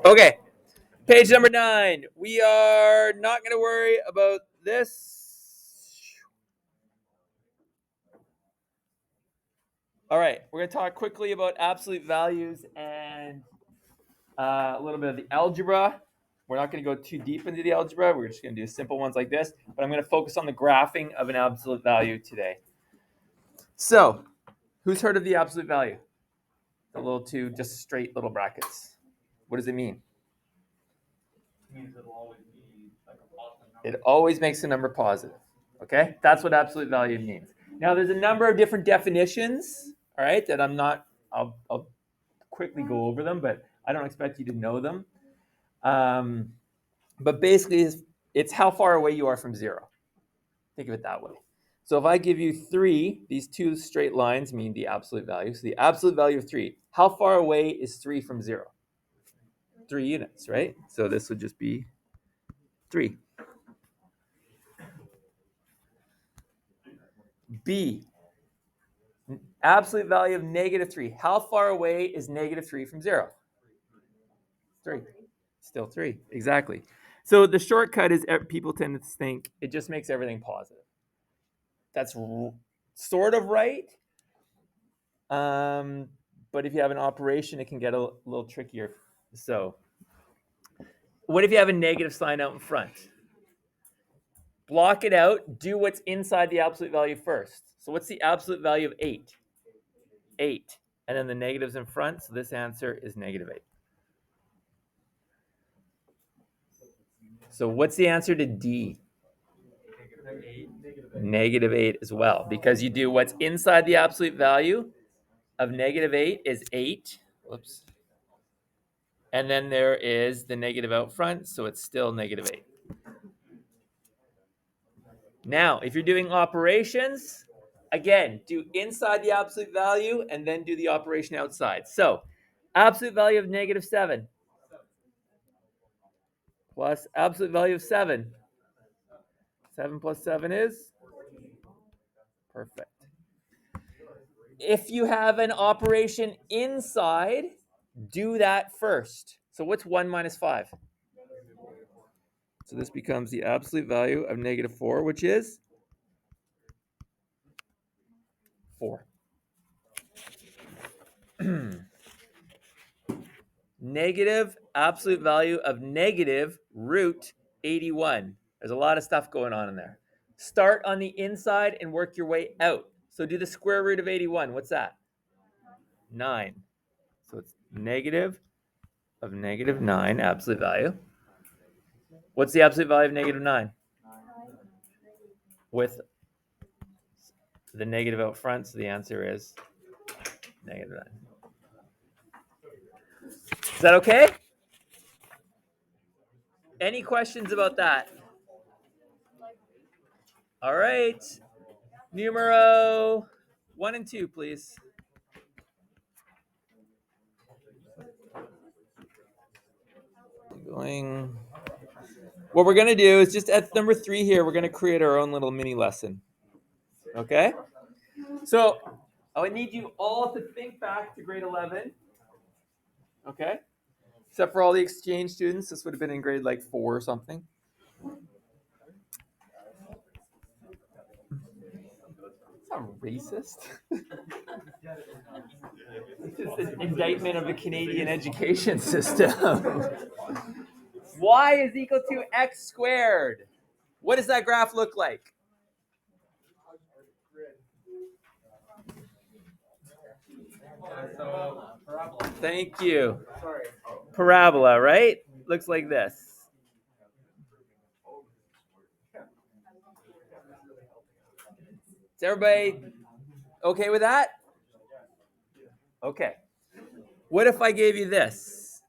Okay, page number 9. We are not going to worry about this. All right, we're going to talk quickly about absolute values and a little bit of the algebra. We're not going to go too deep into the algebra. We're just going to do simple ones like this. But I'm going to focus on the graphing of an absolute value today. So, who's heard of the absolute value? The little two, just straight little brackets. What does it mean? It means it'll always be like a positive number. It always makes the number positive. Okay, that's what absolute value means. Now, there's a number of different definitions. All right, that I'll quickly go over them, but I don't expect you to know them. But basically, it's how far away you are from 0. Think of it that way. So if I give you 3, these two straight lines mean the absolute value. So the absolute value of 3, how far away is 3 from 0? 3 units, right? So this would just be 3. B, absolute value of -3. How far away is -3 from 0? 3. Still 3, exactly. So the shortcut is people tend to think it just makes everything positive. That's sort of right. But if you have an operation, it can get a little trickier. So what if you have a negative sign out in front? Block it out. Do what's inside the absolute value first. So what's the absolute value of 8? 8. And then the negative's in front, so this answer is -8. So what's the answer to D? -8 as well, because you do what's inside the absolute value of -8 is 8. Whoops. And then there is the negative out front, so it's still -8. Now, if you're doing operations, again, do inside the absolute value and then do the operation outside. So, absolute value of -7 plus absolute value of 7. 7 plus 7 is? Perfect. If you have an operation inside, do that first. So what's 1 minus 5? So this becomes the absolute value of -4, which is 4. Negative absolute value of negative root 81. There's a lot of stuff going on in there. Start on the inside and work your way out. So do the square root of 81. What's that? 9. So it's negative of -9 absolute value. What's the absolute value of -9? With the negative out front, so the answer is -9. Is that okay? Any questions about that? All right. Numero 1 and 2, please. Going. What we're going to do is just at number 3 here, we're going to create our own little mini lesson. Okay? So I would need you all to think back to grade 11. Okay? Except for all the exchange students. This would have been in grade like 4 or something. It's not racist. It's just an indictment of the Canadian education system. Y is equal to x squared. What does that graph look like? Thank you. Parabola, right? Looks like this. Is everybody okay with that? Okay. What if I gave you this?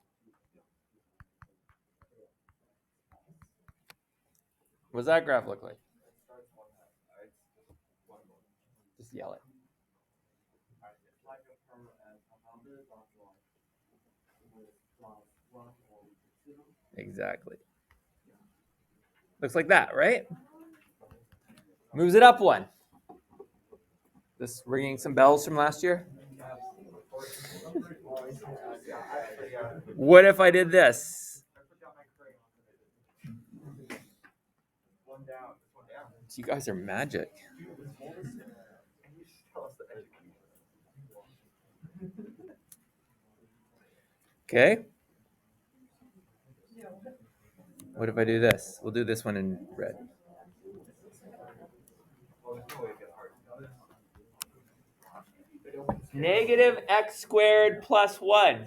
What does that graph look like? Just yell it. Exactly. Looks like that, right? Moves it up 1. This ringing some bells from last year? What if I did this? You guys are magic. Okay. What if I do this? We'll do this one in red. Negative x squared plus 1.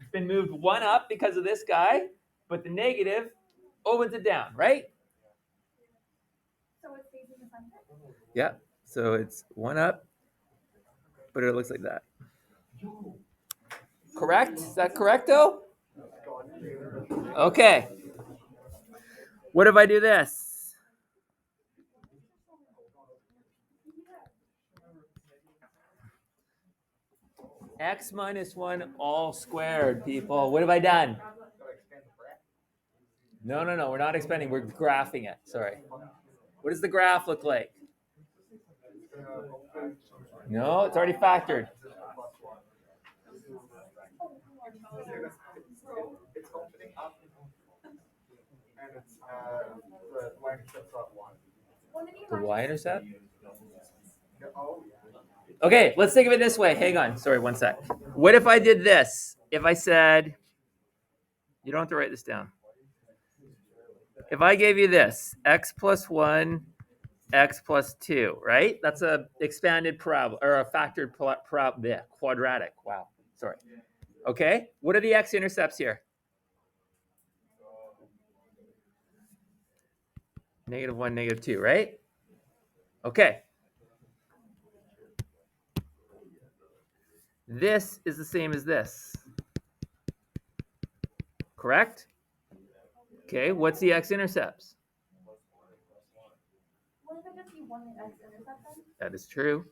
It's been moved 1 up because of this guy, but the negative opens it down, right? So it's facing the center? Yeah. So it's 1 up, but it looks like that. Correct? Is that correct, though? Okay. What if I do this? X minus 1 all squared, people. What have I done? No. We're not expanding. We're graphing it. Sorry. What does the graph look like? No, it's already factored. It's opening up, and it's the y-intercept's at 1. The y-intercept? Oh, Okay, let's think of it this way. Hang on. Sorry, 1 sec. What if I did this? If I said, you don't have to write this down. If I gave you this, x plus 1, x plus 2, right? That's a expanded parabola, or a factored quadratic. Wow, sorry. Okay, what are the x-intercepts here? Negative 1, negative 2, right? Okay. This is the same as this. Correct? Okay, what's the x-intercepts? Wouldn't it just be one x-intercept then? That is true.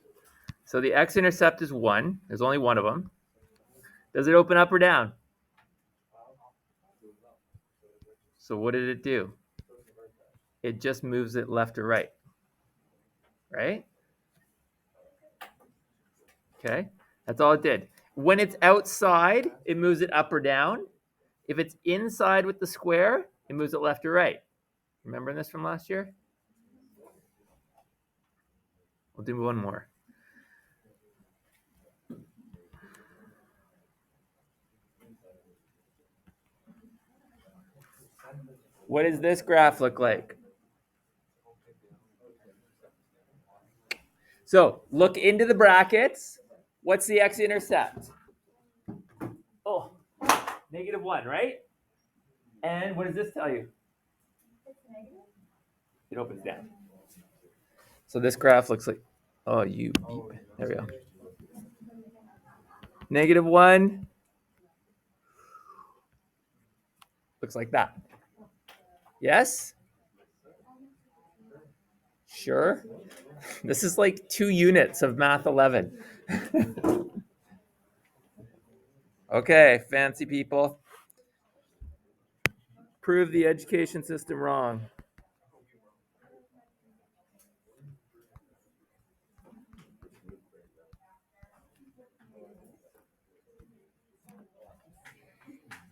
So the x-intercept is 1. There's only one of them. Does it open up or down? So what did it do? It just moves it left or right. Right? Okay, that's all it did. When it's outside, it moves it up or down. If it's inside with the square, it moves it left or right. Remember this from last year? We'll do one more. What does this graph look like? So look into the brackets. What's the x-intercept? Oh, negative 1, right? And what does this tell you? It's negative? It opens down. So this graph looks like, oh, you beep. There we go. Negative 1 looks like that. Yes? Sure. This is like 2 units of Math 11. Okay, fancy people. Prove the education system wrong.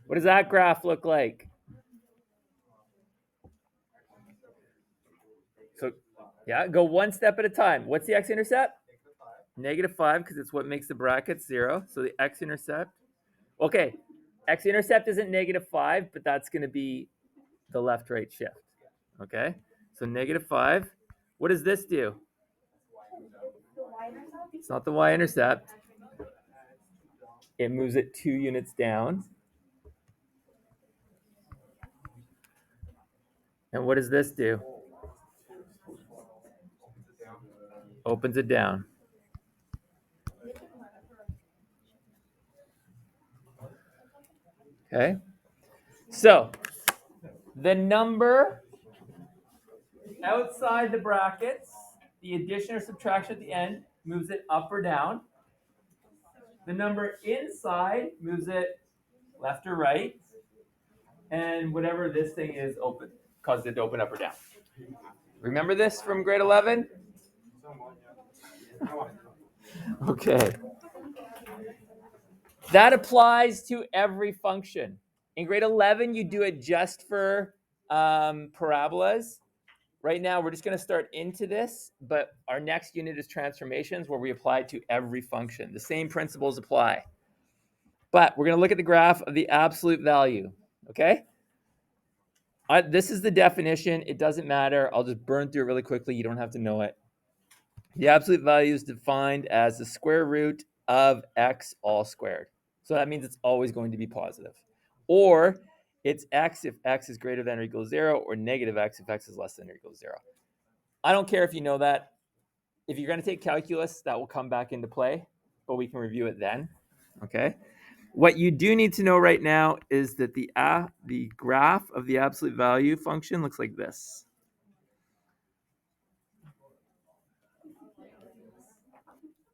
What does that graph look like? So, yeah, go one step at a time. What's the x-intercept? Negative 5, because it's what makes the brackets 0. So the x-intercept. Okay, x-intercept isn't negative 5, but that's going to be the left-right shift. Okay, so negative 5. What does this do? The y-intercept? It's not the y-intercept. It moves it 2 units down. And what does this do? Opens it down. Okay. So the number outside the brackets, the addition or subtraction at the end, moves it up or down. The number inside moves it left or right. And whatever this thing is, causes it to open up or down. Remember this from grade 11? Okay. That applies to every function. In grade 11, you do it just for parabolas. Right now, we're just going to start into this, but our next unit is transformations, where we apply it to every function. The same principles apply. But we're going to look at the graph of the absolute value, okay? This is the definition. It doesn't matter. I'll just burn through it really quickly. You don't have to know it. The absolute value is defined as the square root of x all squared. So that means it's always going to be positive. Or it's x if x is greater than or equals 0, or negative x if x is less than or equals 0. I don't care if you know that. If you're going to take calculus, that will come back into play, but we can review it then. Okay. What you do need to know right now is that the graph of the absolute value function looks like this.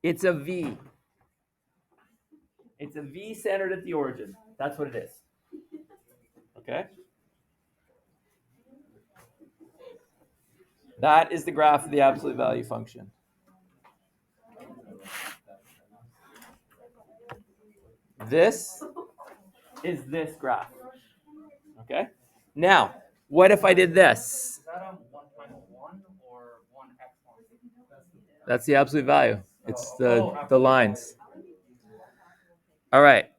It's a V. It's a V centered at the origin. That's what it is. Okay? That is the graph of the absolute value function. This is this graph. Okay? Now, what if I did this? Is that 1 times 1 or 1x1? That's the absolute value. It's the lines. All right.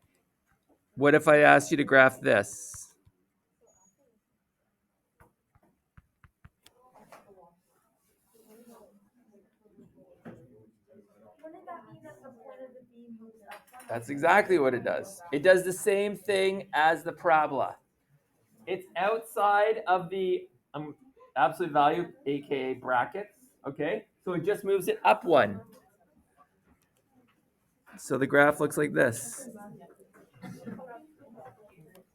What if I asked you to graph this? Wouldn't that mean that the point of the V moves up one? That's exactly what it does. It does the same thing as the parabola. It's outside of the absolute value, aka brackets. Okay? So it just moves it up one. So the graph looks like this.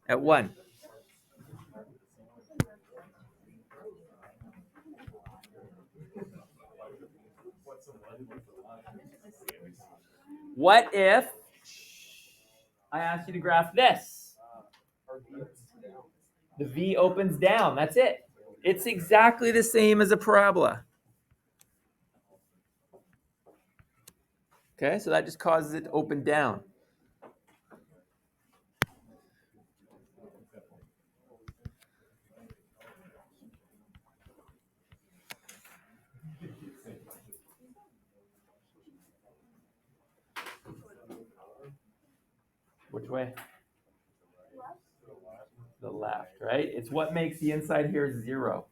At 1. What if I asked you to graph this? The V opens down. That's it. It's exactly the same as a parabola. Okay, so that just causes it to open down. Which way? The left, right? It's what makes the inside here 0.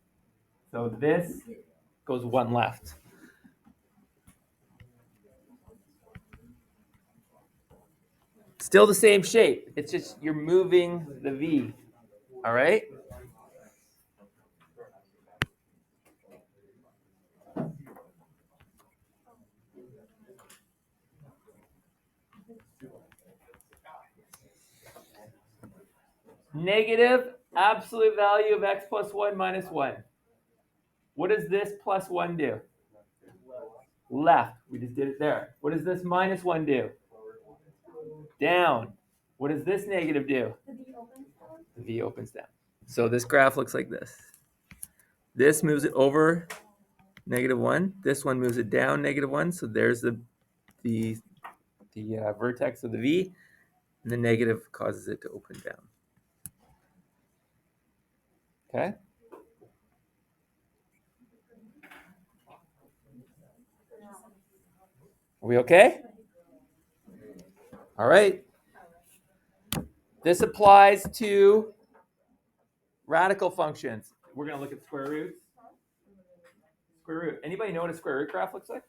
So this goes 1 left. Still the same shape. It's just you're moving the V. All right? Negative absolute value of x plus 1 minus 1. What does this plus 1 do? Left. We just did it there. What does this minus 1 do? Down. What does this negative do? The V opens down? The V opens down. So this graph looks like this. This moves it over -1. This one moves it down -1. So there's the vertex of the V, and the negative causes it to open down. Okay. Are we okay? All right. This applies to radical functions. We're going to look at square roots. Square root. Anybody know what a square root graph looks like?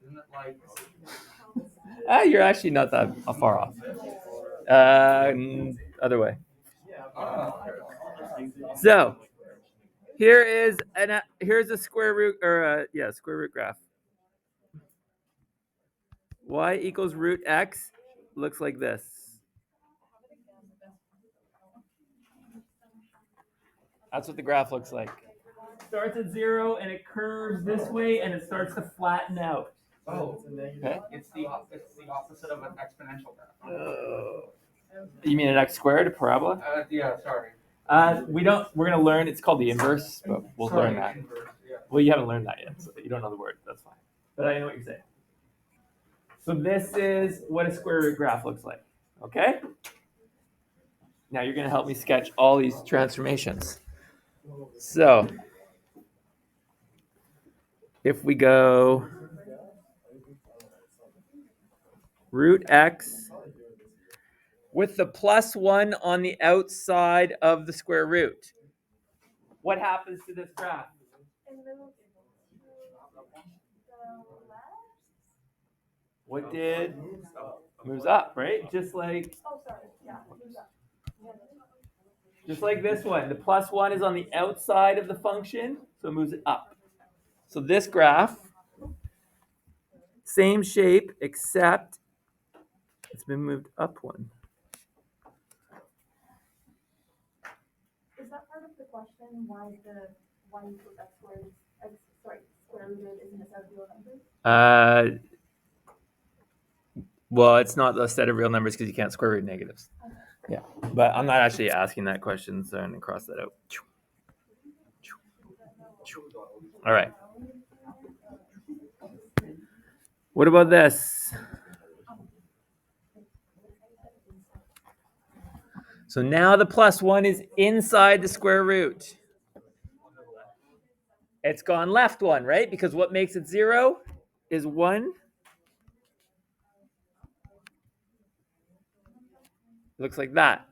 Isn't it like You're actually not that far off. Other way. So here's a square root square root graph. Y equals root x looks like this. That's what the graph looks like. Starts at 0 and it curves this way and it starts to flatten out. oh, Okay. it's the opposite of an exponential graph. You mean an x squared, a parabola? Yeah, sorry. We're gonna learn. It's called the inverse, but we'll learn that. Inverse, Well, you haven't learned that yet, so you don't know the word. That's fine. But I know what you're saying. So this is what a square root graph looks like. Okay? Now you're going to help me sketch all these transformations. So if we go root x with the plus 1 on the outside of the square root, what happens to this graph? It moves to the left. What did? Moves up, right? Just like Oh, sorry. Yeah, moves up. this one. The plus 1 is on the outside of the function, so it moves it up. So this graph, same shape, except it's been moved up one. Is that part of the question why you put that square rooted isn't a set of real numbers? Well, it's not a set of real numbers because you can't square root negatives. Yeah, but I'm not actually asking that question, so I'm going to cross that out. All right. What about this? So now the plus 1 is inside the square root. It's gone left 1, right? Because what makes it 0 is 1. Looks like that.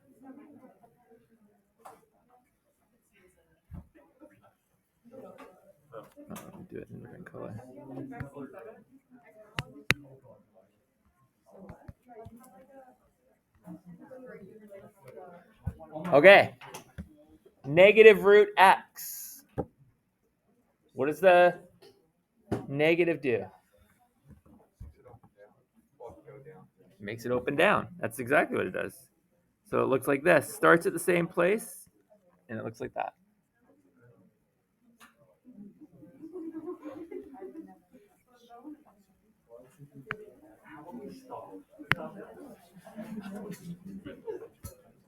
I'll do it in a different color. Okay. Negative root x. What does the negative do? Makes it open down. That's exactly what it does. So it looks like this. Starts at the same place, and it looks like that.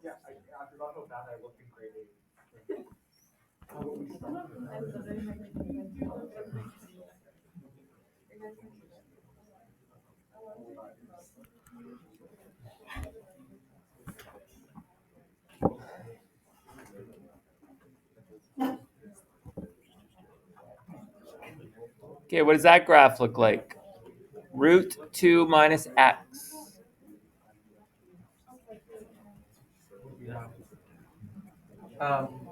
Yeah, I forgot how bad I looked in grade 8. How about we stop? Okay, what does that graph look like? Root 2 minus x.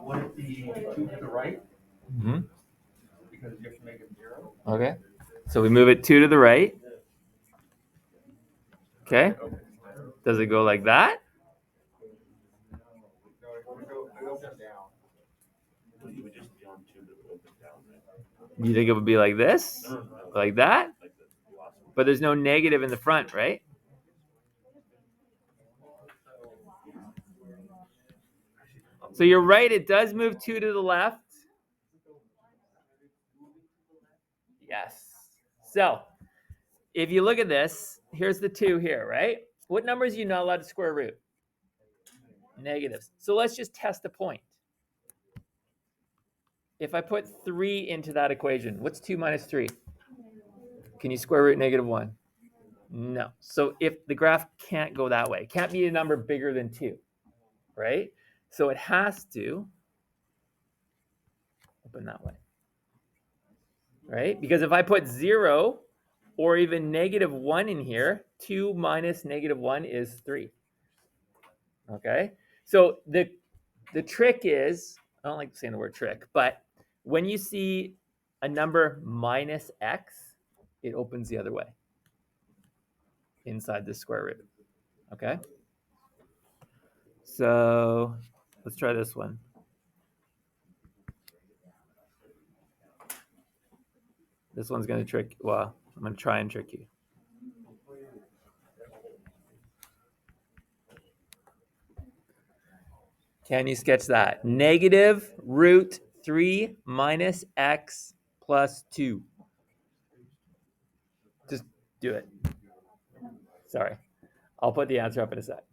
Would it be 2 to the right? Mm-hmm. Because you have to make it 0. Okay. So we move it 2 to the right. Okay. Does it go like that? No, it would go up and down. You would just be on 2 to the open down, right? You think it would be like this? No. Like that? Like the last one. But there's no negative in the front, right? So you're right, it does move 2 to the left. Yes. So if you look at this, here's the 2 here, right? What numbers are you not allowed to square root? Negatives. So let's just test a point. If I put 3 into that equation, what's 2 minus 3? Can you square root negative 1? No. So if the graph can't go that way, can't be a number bigger than 2, right? So it has to open that way, right? Because if I put 0 or even negative 1 in here, 2 minus negative 1 is 3. Okay? So the trick is, I don't like saying the word trick, but when you see a number minus x, it opens the other way inside the square root. Okay? So let's try this one. This one's going to trick, well, I'm going to try and trick you. Can you sketch that? Negative root 3 minus x plus 2. Just do it. Sorry. I'll put the answer up in a sec.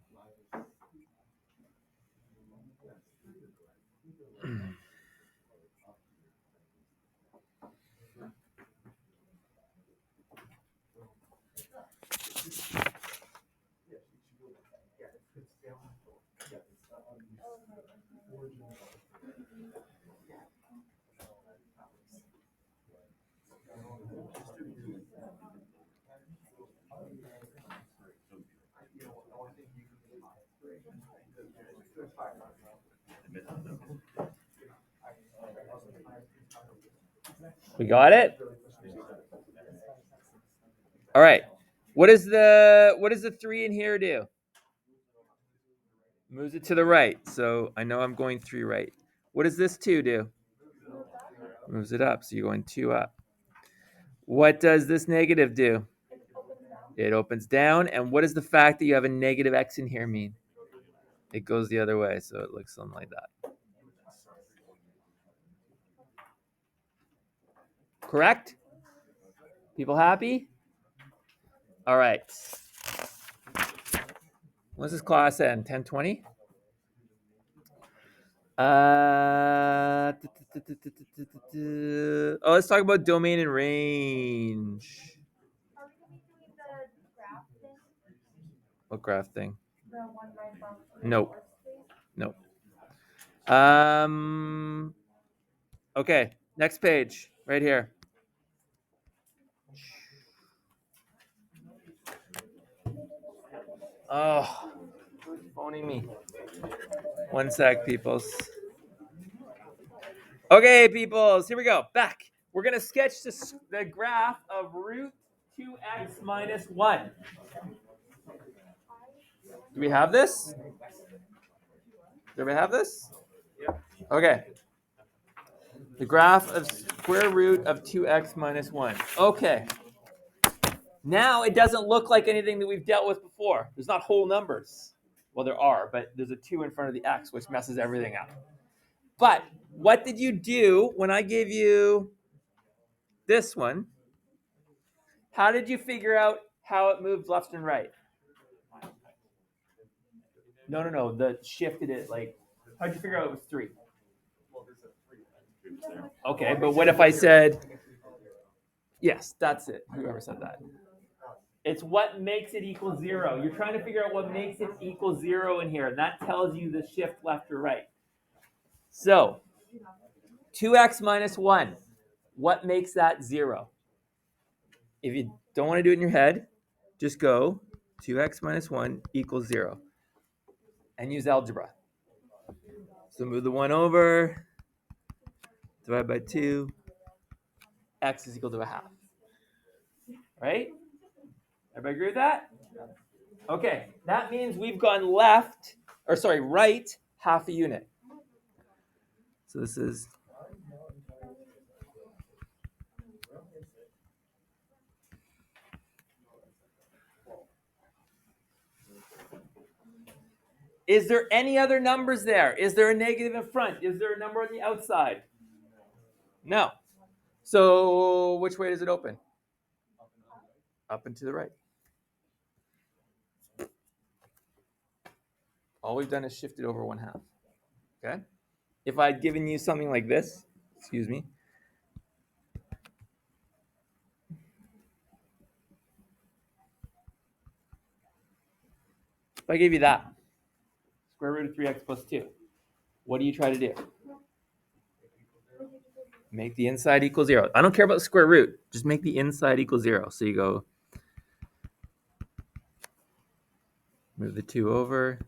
We got it? All right. What does the 3 in here do? Moves it to the right. So I know I'm going 3 right. What does this 2 do? Moves it up. So you're going 2 up. What does this negative do? It opens down. And what does the fact that you have a negative x in here mean? It goes the other way. So it looks something like that. Correct? People happy? All right. What's this class end? 10:20? Oh, let's talk about domain and range. Are we gonna be doing the graph thing? What graph thing? The one right above? Nope. Workspace? Nope. Okay, next page, right here. Oh, who's phoning me? One sec, peoples. Okay, peoples, here we go. Back. We're gonna sketch the graph of root 2x minus 1. Do we have this? Do we have this? Okay. The graph of square root of 2x minus 1. Okay. Now it doesn't look like anything that we've dealt with before. There's not whole numbers. Well, there are, but there's a 2 in front of the x, which messes everything up. But what did you do when I gave you this one? How did you figure out how it moved left and right? No. The shifted it like, how'd you figure out it was 3? Okay, but what if I said, yes, that's it. Whoever said that. It's what makes it equal 0. You're trying to figure out what makes it equal 0 in here, and that tells you the shift left or right. So, 2x minus 1, what makes that 0? If you don't want to do it in your head, just go 2x minus 1 equals 0 and use algebra. So move the 1 over, divide by 2, x is equal to a half. Right? Everybody agree with that? Okay, that means we've gone right half a unit. So this is Is there any other numbers there? Is there a negative in front? Is there a number on the outside? No. So which way does it open? Up and to the right. All we've done is shifted over 1/2. Okay? If I'd given you something like this, excuse me. If I gave you that, square root of 3x plus 2, what do you try to do? Make the inside equal 0. I don't care about the square root. Just make the inside equal 0. So you go, move the 2 over.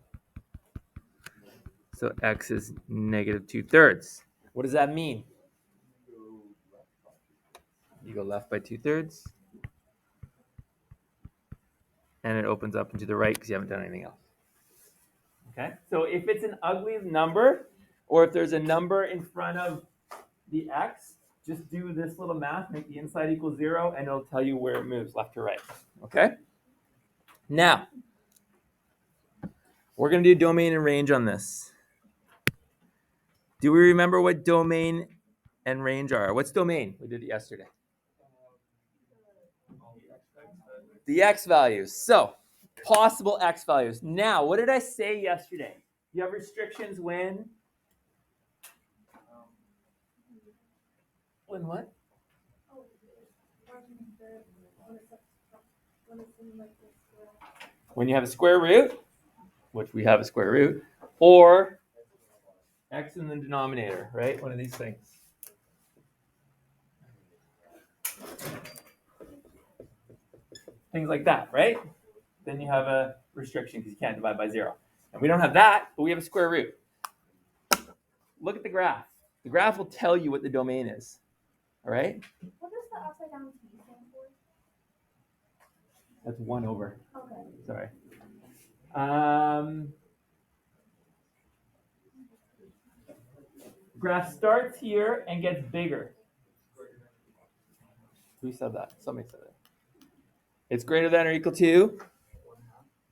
So x is negative 2/3. What does that mean? You go left by 2/3. And it opens up into the right because you haven't done anything else. Okay? So if it's an ugly number, or if there's a number in front of the x, just do this little math, make the inside equal 0, and it'll tell you where it moves, left or right. Okay? Now, we're going to do domain and range on this. Do we remember what domain and range are? What's domain? We did it yesterday. The x values. So, possible x values. Now, what did I say yesterday? You have restrictions when? When what? When you have a square root, which we have a square root, or x in the denominator, right? One of these things. Things like that, right? Then you have a restriction because you can't divide by 0. And we don't have that, but we have a square root. look at the graph. The graph will tell you what the domain is. All right? What does the upside down T stand for? That's 1 over. Okay. Sorry. Graph starts here and gets bigger. Who said that? Somebody said it. It's greater than or equal to.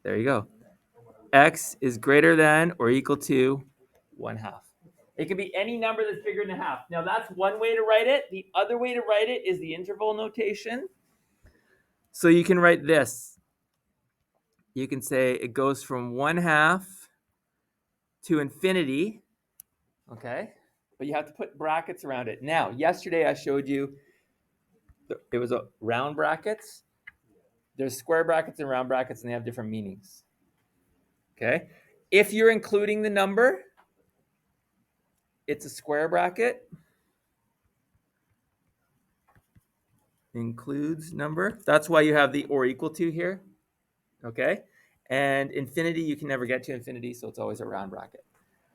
There you go. X is greater than or equal to 1/2. It can be any number that's bigger than 1/2. Now that's one way to write it. The other way to write it is the interval notation. So you can write this. You can say it goes from 1/2 to infinity. Okay? But you have to put brackets around it. Now, yesterday I showed you it was a round brackets. There's square brackets and round brackets, and they have different meanings. Okay? If you're including the number, it's a square bracket. Includes number. That's why you have the or equal to here. Okay? And infinity, you can never get to infinity, so it's always a round bracket.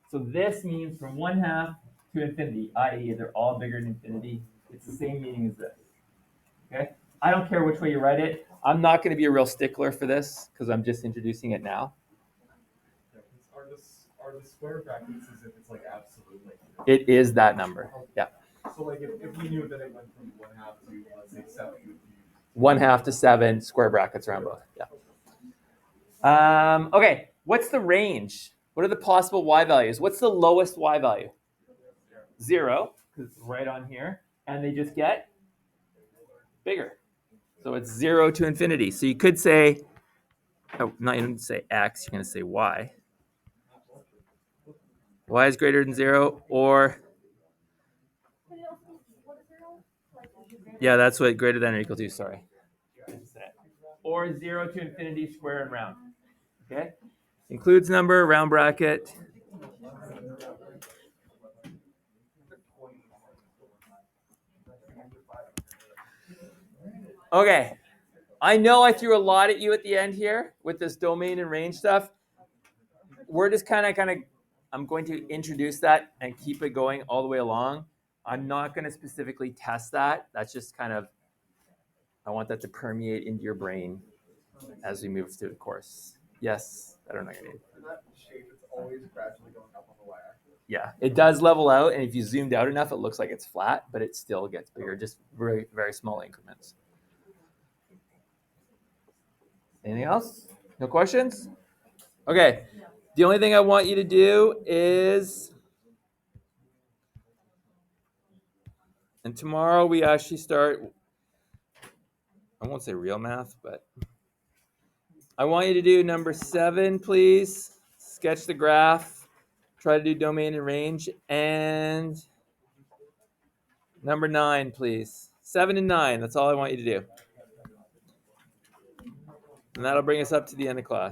So this means from 1/2 to infinity, i.e. they're all bigger than infinity. It's the same meaning as this. Okay? I don't care which way you write it. I'm not going to be a real stickler for this because I'm just introducing it now. Are the square brackets as if it's like absolute? Like, It is that number. Yeah. so like if we knew that it went from 1/2 to let's say 7, we would use 1/2 to 7, square brackets around both. Yeah. Okay. What's the range? What are the possible y values? What's the lowest y value? 0, because it's right on here. And they just get bigger. So it's 0 to infinity. So you could say, oh, not even say x, you're going to say y. Y is greater than 0, or, Can it also be equal to 0? Like, is it greater yeah, that's what greater than or equal to, sorry. Or 0 to infinity, square and round. Okay? Includes number, round bracket. Okay. I know I threw a lot at you at the end here with this domain and range stuff. We're just kind of, I'm going to introduce that and keep it going all the way along. I'm not going to specifically test that. That's just kind of, I want that to permeate into your brain as we move through the course. Yes, I don't know your name. For that shape, it's always gradually going up on the y-axis. Yeah, it does level out, and if you zoomed out enough, it looks like it's flat, but it still gets bigger, just very, very small increments. Anything else? No questions? Okay. The only thing I want you to do is, and tomorrow we actually start, I won't say real math, but I want you to do number 7, please. Sketch the graph. Try to do domain and range. And number 9, please. 7 and 9. That's all I want you to do. And that'll bring us up to the end of class.